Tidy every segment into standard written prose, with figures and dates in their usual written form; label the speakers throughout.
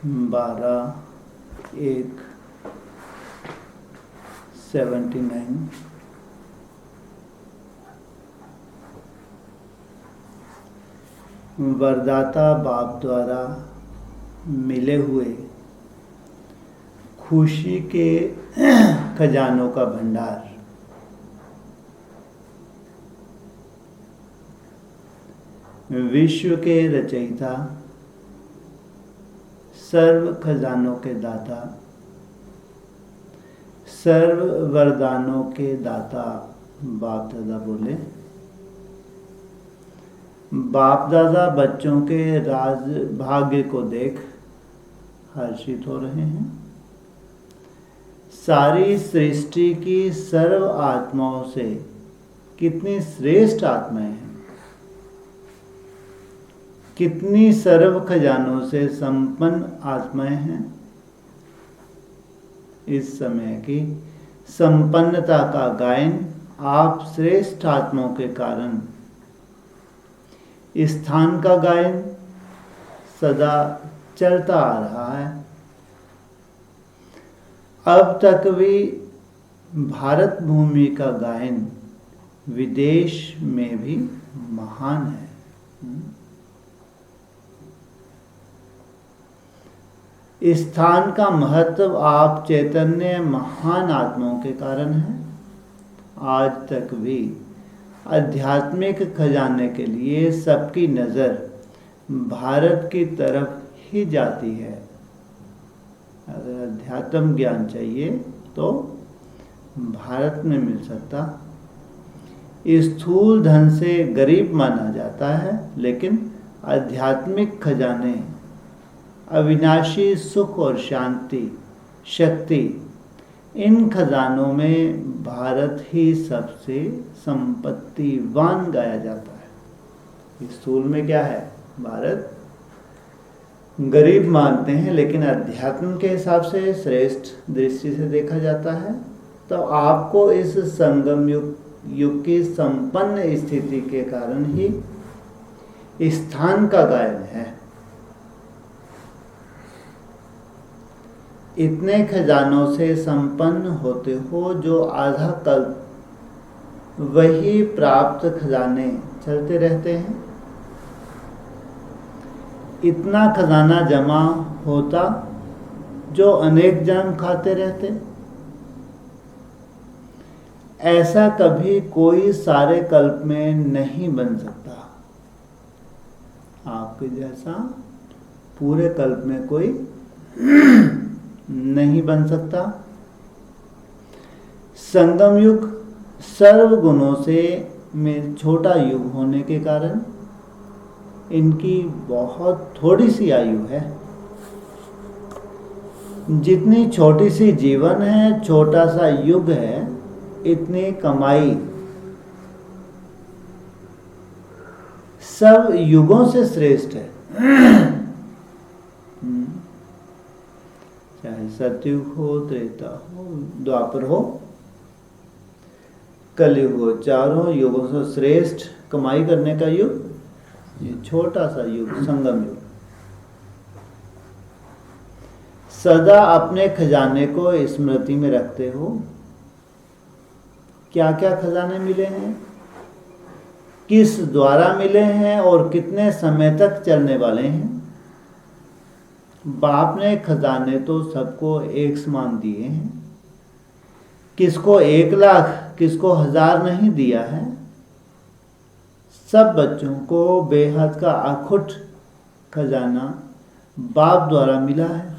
Speaker 1: 12/1/79। वरदाता बाप द्वारा मिले हुए खुशी के खजानों का भंडार। विश्व के रचयिता, सर्व खजानों के दाता, सर्व वरदानों के दाता बाप दादा बोले। बाप दादा बच्चों के राज भाग्य को देख हर्षित हो रहे हैं। सारी सृष्टि की सर्व आत्माओं से कितनी श्रेष्ठ आत्माएं हैं, कितनी सर्व खजानों से संपन्न आत्माएं हैं। इस समय की संपन्नता का गायन आप श्रेष्ठ आत्माओं के कारण, स्थान का गायन सदा चलता आ रहा है। अब तक भी भारत भूमि का गायन विदेश में भी महान है। स्थान का महत्व आप चैतन्य महान आत्माओं के कारण है। आज तक भी आध्यात्मिक खजाने के लिए सबकी नज़र भारत की तरफ ही जाती है। अगर अध्यात्म ज्ञान चाहिए तो भारत में मिल सकता। स्थूल धन से गरीब माना जाता है, लेकिन आध्यात्मिक खजाने, अविनाशी सुख और शांति, शक्ति, इन खजानों में भारत ही सबसे संपत्तिवान गाया जाता है। स्थूल में क्या है? भारत गरीब मानते हैं, लेकिन अध्यात्म के हिसाब से श्रेष्ठ दृष्टि से देखा जाता है। तो आपको इस संगम युग की संपन्न स्थिति के कारण ही स्थान का गायन है। इतने खजानों से संपन्न होते हो जो आधा कल्प वही प्राप्त खजाने चलते रहते हैं। इतना खजाना जमा होता जो अनेक जन्म खाते रहते। ऐसा कभी कोई सारे कल्प में नहीं बन सकता। आपके जैसा पूरे कल्प में कोई नहीं बन सकता। संगम युग सर्व गुणों से में छोटा युग होने के कारण इनकी बहुत थोड़ी सी आयु है। जितनी छोटी सी जीवन है, छोटा सा युग है, इतनी कमाई सब युगों से श्रेष्ठ है। चाहे सतयुग हो, त्रेता हो, द्वापर हो, कलयुग हो, चारों युगों से श्रेष्ठ कमाई करने का युग ये छोटा सा युग, संगम युग। सदा अपने खजाने को स्मृति में रखते हो। क्या क्या खजाने मिले हैं, किस द्वारा मिले हैं और कितने समय तक चलने वाले हैं। बाप ने खजाने तो सबको एक समान दिए हैं। किसको 1 लाख, किसको 1000 नहीं दिया है। सब बच्चों को बेहद का अखुट खजाना बाप द्वारा मिला है।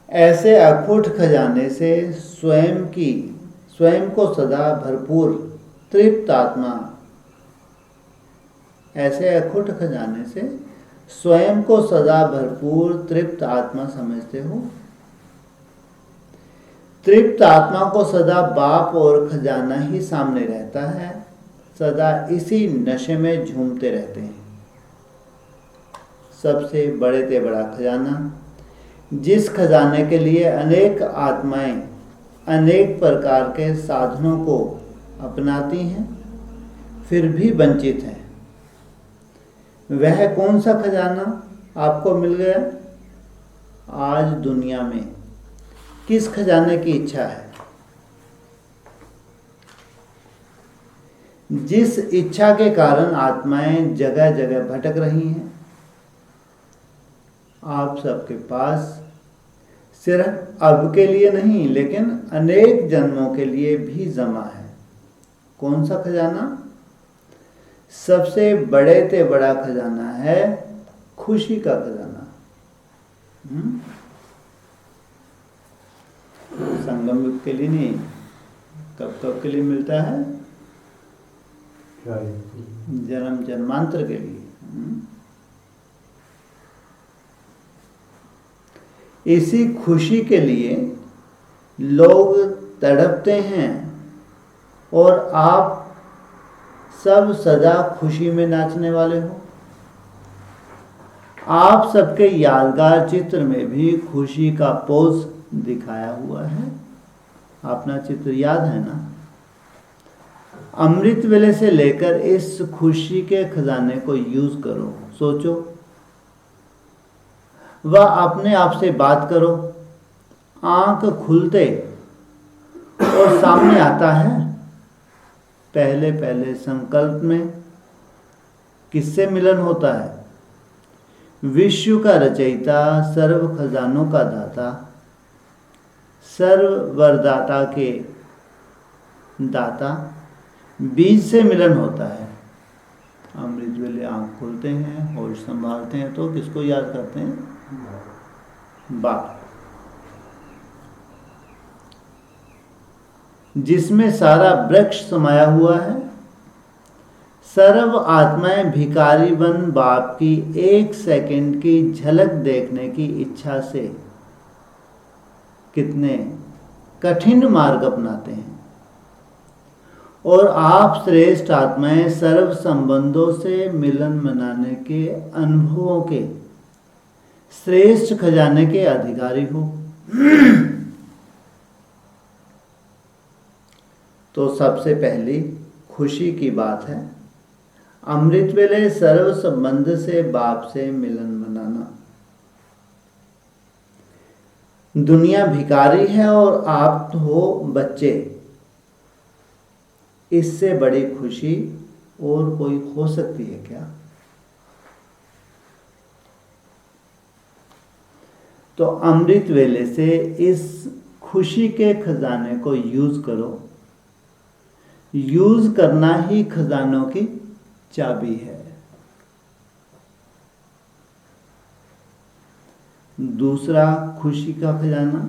Speaker 1: ऐसे अखुट खजाने से स्वयं को सदा भरपूर तृप्त आत्मा, ऐसे अखुट खजाने से स्वयं को सदा भरपूर तृप्त आत्मा समझते हो। तृप्त आत्मा को सदा बाप और खजाना ही सामने रहता है। सदा इसी नशे में झूमते रहते हैं। सबसे बड़े से बड़ा खजाना, जिस खजाने के लिए अनेक आत्माएं अनेक प्रकार के साधनों को अपनाती हैं, फिर भी वंचित हैं, वह कौन सा खजाना आपको मिल गया। आज दुनिया में किस खजाने की इच्छा है? जिस इच्छा के कारण आत्माएं जगह जगह भटक रही हैं, आप सबके पास सिर्फ अब के लिए नहीं लेकिन अनेक जन्मों के लिए भी जमा है। कौन सा खजाना? सबसे बड़े से बड़ा खजाना है खुशी का खजाना। संगम युग के लिए नहीं, कब कब के लिए मिलता है? जन्म जन्मांतर के लिए। इसी खुशी के लिए लोग तड़पते हैं और आप सब सदा खुशी में नाचने वाले हो। आप सबके यादगार चित्र में भी खुशी का पोज दिखाया हुआ है। अपना चित्र याद है ना? अमृत वेले से लेकर इस खुशी के खजाने को यूज करो। सोचो, वह अपने आप से बात करो। आंख खुलते और सामने आता है पहले पहले संकल्प में किससे मिलन होता है? विश्व का रचयिता, सर्व खजानों का दाता, सर्व वरदाता के दाता बीज से मिलन होता है। अमृत वेले आंख खोलते हैं, होश संभालते हैं तो किसको याद करते हैं? बाप, जिसमें सारा वृक्ष समाया हुआ है। सर्व आत्माएं भिखारी बन बाप की एक सेकंड की झलक देखने की इच्छा से कितने कठिन मार्ग अपनाते हैं, और आप श्रेष्ठ आत्माएं सर्व संबंधों से मिलन मनाने के अनुभवों के श्रेष्ठ खजाने के अधिकारी हो। तो सबसे पहली खुशी की बात है अमृत वेले सर्व संबंध से बाप से मिलन मनाना। दुनिया भिखारी है और आप हो बच्चे। इससे बड़ी खुशी और कोई हो सकती है क्या? तो अमृत वेले से इस खुशी के खजाने को यूज करो। यूज करना ही खजानों की चाबी है। दूसरा खुशी का खजाना,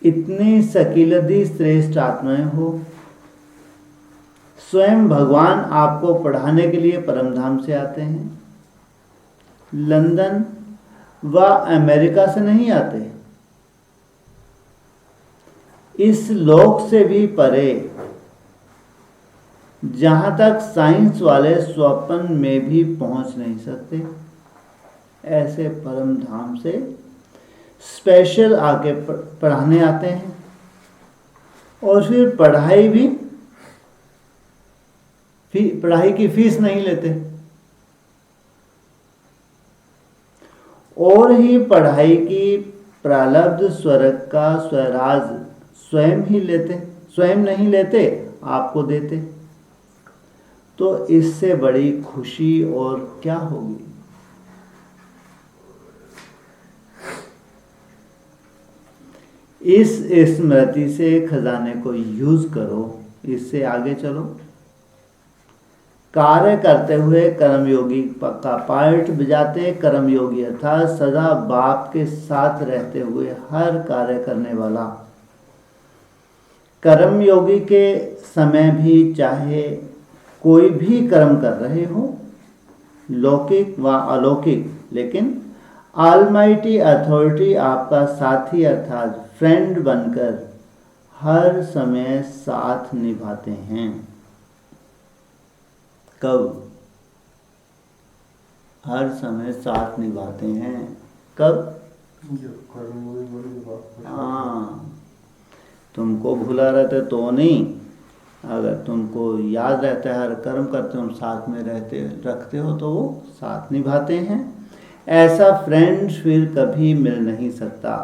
Speaker 1: इतनी सकीलदी श्रेष्ठ आत्माएं हो। स्वयं भगवान आपको पढ़ाने के लिए परमधाम से आते हैं। लंदन व अमेरिका से नहीं आते, इस लोक से भी परे, जहां तक साइंस वाले स्वप्न में भी पहुंच नहीं सकते, ऐसे परम धाम से स्पेशल आके पढ़ाने आते हैं। और फिर पढ़ाई की फीस नहीं लेते, और ही पढ़ाई की प्रारब्ध स्वर्ग का स्वराज स्वयं नहीं लेते, आपको देते। तो इससे बड़ी खुशी और क्या होगी? इस स्मृति से खजाने को यूज करो। इससे आगे चलो। कार्य करते हुए कर्मयोगी का पार्ट बजाते कर्मयोगी अर्थात सदा बाप के साथ रहते हुए हर कार्य करने वाला। कर्मयोगी के समय भी चाहे कोई भी कर्म कर रहे हो, लौकिक व अलौकिक, लेकिन ऑलमाइटी अथॉरिटी आपका साथी अर्थात फ्रेंड बनकर हर समय साथ निभाते हैं। कब? हर समय साथ निभाते हैं। कब? हाँ, तुमको भूला रहते तो नहीं, अगर तुमको याद रहता है, हर कर्म करते हो, साथ में रखते हो, तो वो साथ निभाते हैं। ऐसा फ्रेंड फिर कभी मिल नहीं सकता।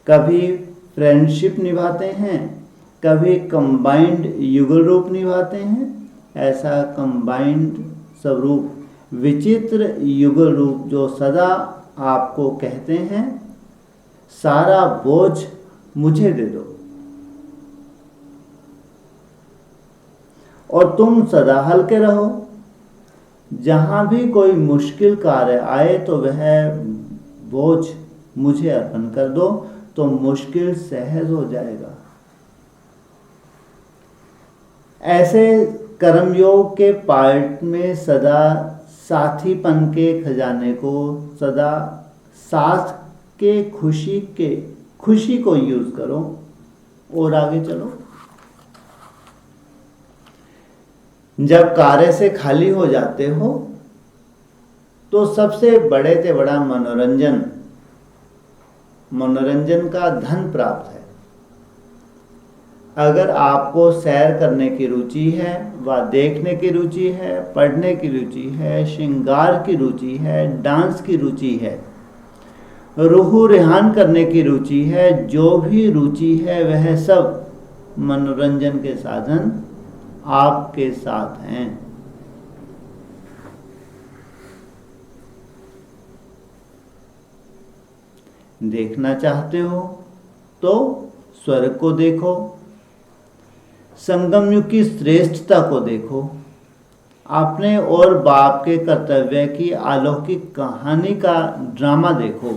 Speaker 1: कभी फ्रेंडशिप निभाते हैं, कभी कंबाइंड युगल रूप निभाते हैं। ऐसा कंबाइंड स्वरूप विचित्र युगल रूप जो सदा आपको कहते हैं, सारा बोझ मुझे दे दो, और तुम सदा हल्के रहो। जहां भी कोई मुश्किल कार्य आए तो वह बोझ मुझे अर्पण कर दो, तो मुश्किल सहज हो जाएगा। ऐसे कर्मयोग के पार्ट में सदा साथीपन के खजाने को, सदा साथ के खुशी को यूज करो और आगे चलो। जब कार्य से खाली हो जाते हो तो सबसे बड़े से बड़ा मनोरंजन का धन प्राप्त है। अगर आपको सैर करने की रुचि है, व देखने की रुचि है, पढ़ने की रुचि है, श्रृंगार की रुचि है, डांस की रुचि है, रूह रेहान करने की रुचि है, जो भी रुचि है वह सब मनोरंजन के साधन आपके साथ हैं। देखना चाहते हो तो स्वर्ग को देखो, संगम युग की श्रेष्ठता को देखो, अपने और बाप के कर्तव्य की अलौकिक कहानी का ड्रामा देखो।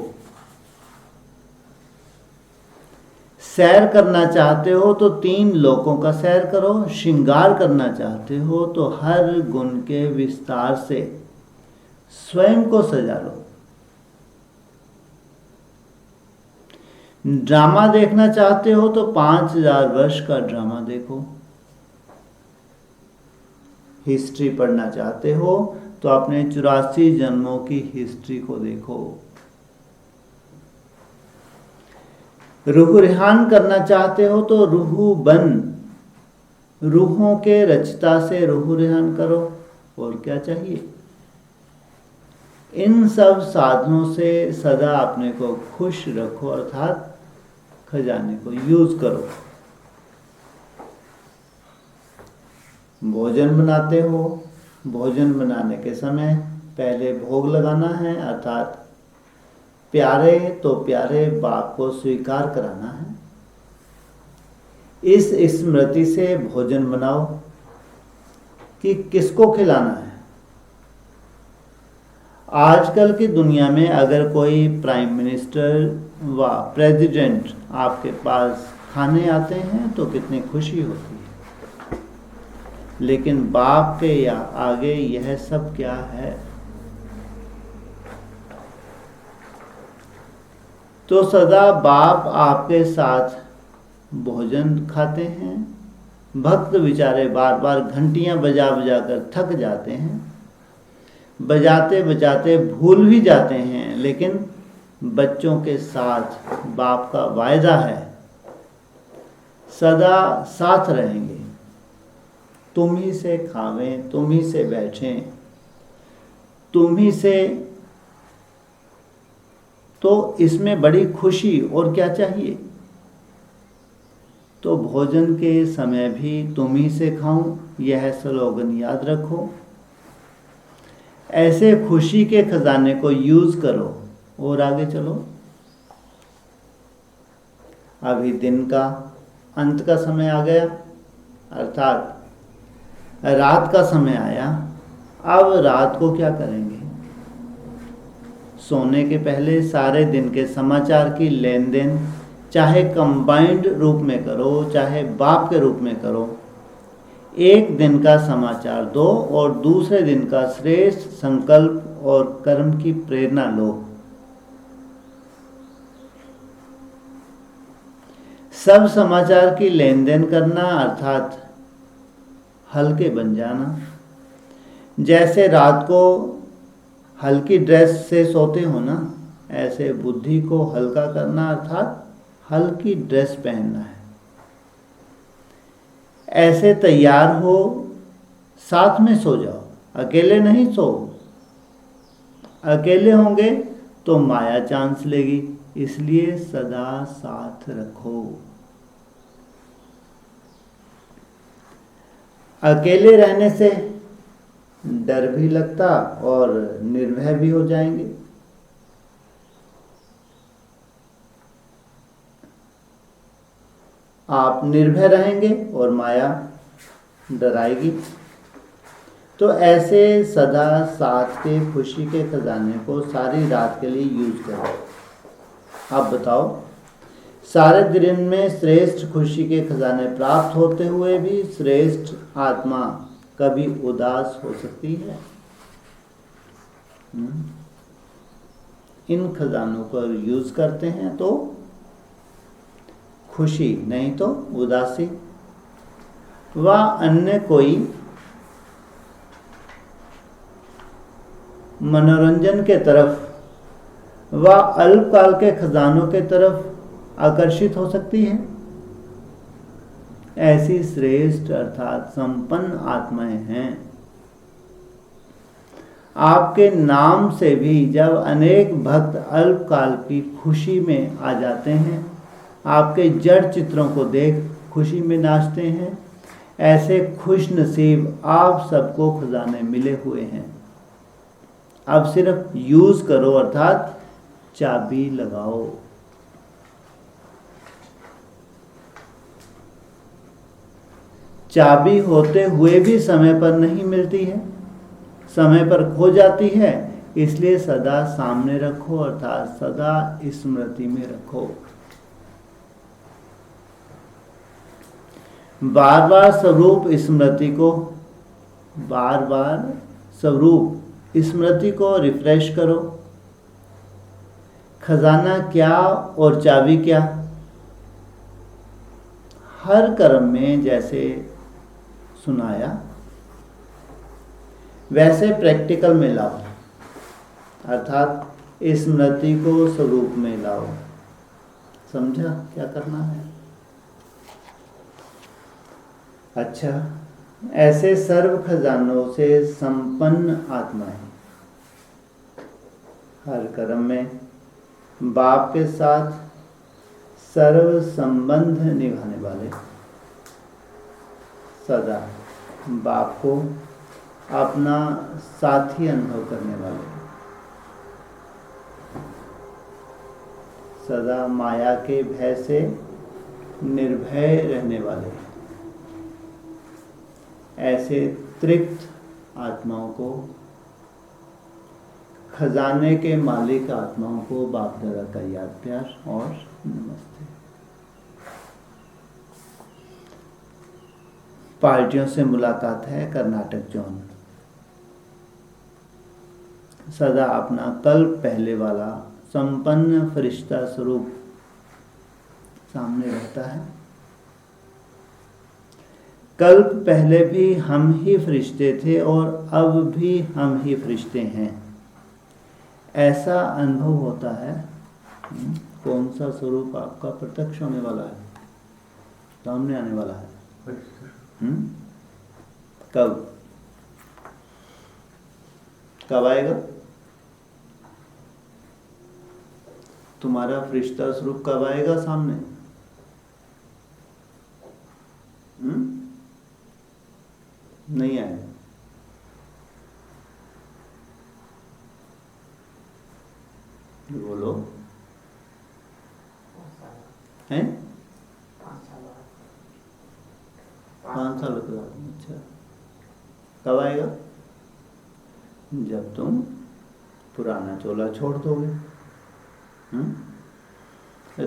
Speaker 1: सैर करना चाहते हो तो 3 लोकों का सैर करो। श्रृंगार करना चाहते हो तो हर गुण के विस्तार से स्वयं को सजा लो। ड्रामा देखना चाहते हो तो 5000 वर्ष का ड्रामा देखो। हिस्ट्री पढ़ना चाहते हो तो अपने 84 जन्मों की हिस्ट्री को देखो। रूह रेहान करना चाहते हो तो रूहों के रचता से रूह रेहान करो। और क्या चाहिए? इन सब साधनों से सदा अपने को खुश रखो, अर्थात खजाने को यूज करो। भोजन बनाते हो, भोजन बनाने के समय पहले भोग लगाना है, अर्थात प्यारे तो प्यारे बाप को स्वीकार कराना है। इस स्मृति से भोजन बनाओ कि किसको खिलाना है। आजकल की दुनिया में अगर कोई प्राइम मिनिस्टर व प्रेसिडेंट आपके पास खाने आते हैं तो कितनी खुशी होती है, लेकिन बाप के या आगे यह सब क्या है? तो सदा बाप आपके साथ भोजन खाते हैं। भक्त बेचारे बार बार घंटियां बजा बजा कर थक जाते हैं, बजाते बजाते भूल भी जाते हैं, लेकिन बच्चों के साथ बाप का वायदा है सदा साथ रहेंगे। तुम ही से खावें, तुम ही से बैठें, तुम ही से, तो इसमें बड़ी खुशी और क्या चाहिए? तो भोजन के समय भी तुम ही से खाऊं, यह स्लोगन याद रखो। ऐसे खुशी के खजाने को यूज करो और आगे चलो। अभी दिन का अंत का समय आ गया, अर्थात रात का समय आया। अब रात को क्या करेंगे? सोने के पहले सारे दिन के समाचार की लेन देन, चाहे कंबाइंड रूप में करो, चाहे बाप के रूप में करो। एक दिन का समाचार दो और दूसरे दिन का श्रेष्ठ संकल्प और कर्म की प्रेरणा लो। सब समाचार की लेन देन करना, अर्थात हल्के बन जाना। जैसे रात को हल्की ड्रेस से सोते हो ना, ऐसे बुद्धि को हल्का करना, अर्थात हल्की ड्रेस पहनना है। ऐसे तैयार हो, साथ में सो जाओ, अकेले नहीं सो। अकेले होंगे तो माया चांस लेगी, इसलिए सदा साथ रखो। अकेले रहने से डर भी लगता और निर्भय भी हो जाएंगे। आप निर्भय रहेंगे और माया डराएगी। तो ऐसे सदा साथ के खुशी के खजाने को सारी रात के लिए यूज करो। आप बताओ, सारे दिन में श्रेष्ठ खुशी के खजाने प्राप्त होते हुए भी श्रेष्ठ आत्मा कभी उदास हो सकती है? इन खजानों को यूज करते हैं तो खुशी, नहीं तो उदासी व अन्य कोई मनोरंजन के तरफ व अल्पकाल के खजानों के तरफ आकर्षित हो सकती है। ऐसी श्रेष्ठ अर्थात संपन्न आत्माएं हैं। आपके नाम से भी जब अनेक भक्त अल्पकाल की खुशी में आ जाते हैं, आपके जड़ चित्रों को देख खुशी में नाचते हैं, ऐसे खुश नसीब आप सबको खजाने मिले हुए हैं। अब सिर्फ यूज करो अर्थात चाबी लगाओ। चाबी होते हुए भी समय पर नहीं मिलती है, समय पर खो जाती है, इसलिए सदा सामने रखो अर्थात सदा स्मृति में रखो। बार बार स्वरूप स्मृति को रिफ्रेश करो। खजाना क्या और चाबी क्या? हर कर्म में जैसे सुनाया वैसे प्रैक्टिकल में लाओ, अर्थात स्मृति को स्वरूप में लाओ। समझा क्या करना है? अच्छा, ऐसे सर्व खजानों से संपन्न आत्माएं हर कर्म में बाप के साथ सर्व संबंध निभाने वाले, सदा बाप को अपना साथी अनुभव करने वाले, सदा माया के भय से निर्भय रहने वाले, ऐसे तृप्त आत्माओं को, खजाने के मालिक आत्माओं को बाप दादा का याद प्यार और नमस्ते। पार्टियों से मुलाकात है कर्नाटक जोन। सदा अपना कल्प पहले वाला संपन्न फरिश्ता स्वरूप सामने रहता है। कल्प पहले भी हम ही फरिश्ते थे और अब भी हम ही फरिश्ते हैं, ऐसा अनुभव होता है। कौन सा स्वरूप आपका प्रत्यक्ष होने वाला है, सामने आने वाला है? कब आएगा? तुम्हारा फरिश्ता स्वरूप कब आएगा सामने? नहीं आएगा। बोलो हैं? 5 साल के बाद। अच्छा, कब आएगा? जब तुम पुराना चोला छोड़ दोगे,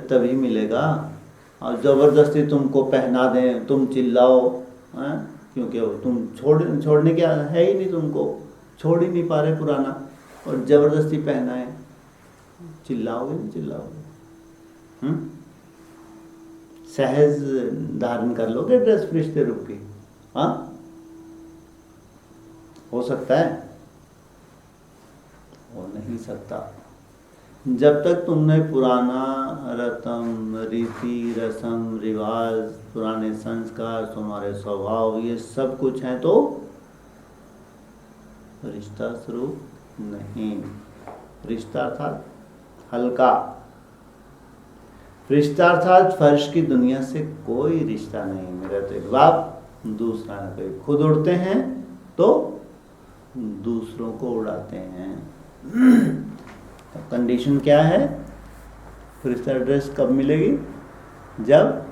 Speaker 1: तभी मिलेगा। और जबरदस्ती तुमको पहना दें, तुम चिल्लाओ, क्योंकि तुम छोड़ने के है ही नहीं, तुमको छोड़ ही नहीं पा रहे पुराना, और जबरदस्ती पहनाए, चिल्लाओगे नहीं चिल्लाओगे? सहज धारण कर लोगे ड्रेस फरिश्ते रूप की? हाँ, हो सकता है? हो नहीं सकता। जब तक तुमने पुराना रत्म, रीति, रस्म, रिवाज, पुराने संस्कार, तुम्हारे स्वभाव, ये सब कुछ है तो रिश्ता स्वरूप नहीं। रिश्ता अर्थात हल्का, रिश्ता अर्थात फर्श की दुनिया से कोई रिश्ता नहीं। मेरा तो एक बाप, दूसरा ना कोई। खुद उड़ते हैं तो दूसरों को उड़ाते हैं। तो कंडीशन क्या है? फरिश्ता ड्रेस कब मिलेगी? जब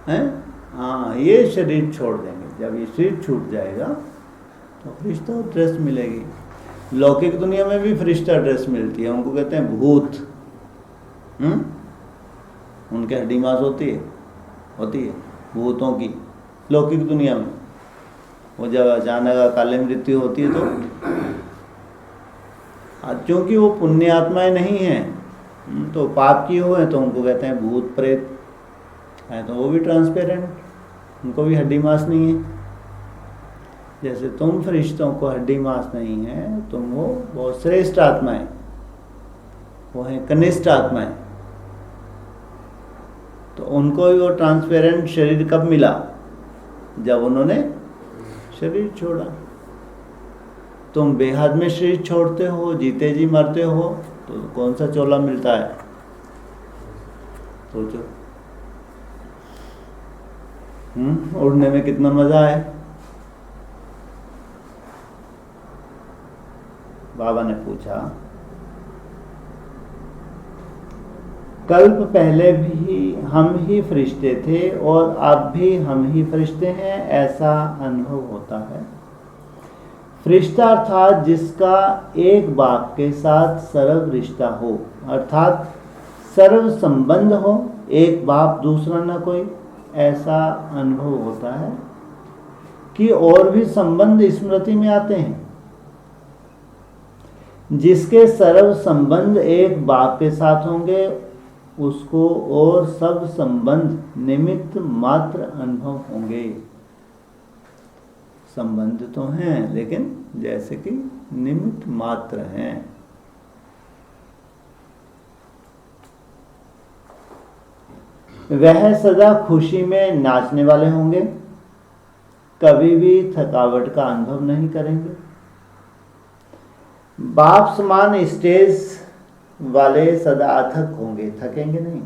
Speaker 1: हैं, हाँ, ये शरीर छोड़ देंगे। जब ये शरीर छूट जाएगा तो फरिश्ता ड्रेस मिलेगी। लौकिक दुनिया में भी फरिश्ता ड्रेस मिलती है, उनको कहते हैं भूत। उनके हड्डी मांस होती है भूतों की लौकिक दुनिया में। वो जब अचानक अकाले मृत्यु होती है तो क्योंकि वो पुण्य आत्माएं नहीं हैं, तो पाप किए हुए हैं, तो उनको कहते हैं भूत प्रेत है। तो वो भी ट्रांसपेरेंट, उनको भी हड्डी मांस नहीं है। जैसे तुम फरिश्तों को हड्डी मांस नहीं है, तुम वो बहुत श्रेष्ठ आत्माएं, वो हैं कनिष्ठ आत्माएं। तो उनको भी वो ट्रांसपेरेंट शरीर कब मिला? जब उन्होंने शरीर छोड़ा। तुम बेहद में शरीर छोड़ते हो, जीते जी मरते हो, तो कौन सा चोला मिलता है? सोचो। उड़ने में कितना मजा है। बाबा ने पूछा, कल्प पहले भी हम ही फरिश्ते थे और अब भी हम ही फरिश्ते हैं, ऐसा अनुभव होता है। फरिश्ता अर्थात जिसका एक बाप के साथ सर्व रिश्ता हो, अर्थात सर्व संबंध हो, एक बाप दूसरा न कोई, ऐसा अनुभव होता है। कि और भी संबंध स्मृति में आते हैं। जिसके सर्व संबंध एक बाप के साथ होंगे, उसको और सब संबंध निमित्त मात्र अनुभव होंगे। संबंध तो हैं, लेकिन जैसे कि निमित्त मात्र हैं। वह सदा खुशी में नाचने वाले होंगे, कभी भी थकावट का अनुभव नहीं करेंगे। बाप समान स्टेज वाले सदा अथक होंगे, थकेंगे नहीं।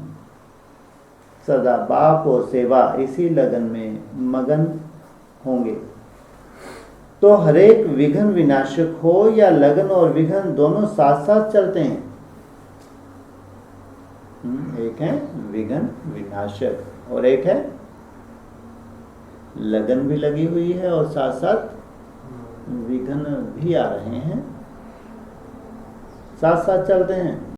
Speaker 1: सदा बाप और सेवा इसी लगन में मगन होंगे। तो हरेक विघ्न विनाशक हो या लगन और विघ्न दोनों साथ साथ चलते हैं। एक है विघ्न विनाशक और एक है लगन भी लगी हुई है और साथ साथ विघ्न भी आ रहे हैं, साथ साथ चलते हैं।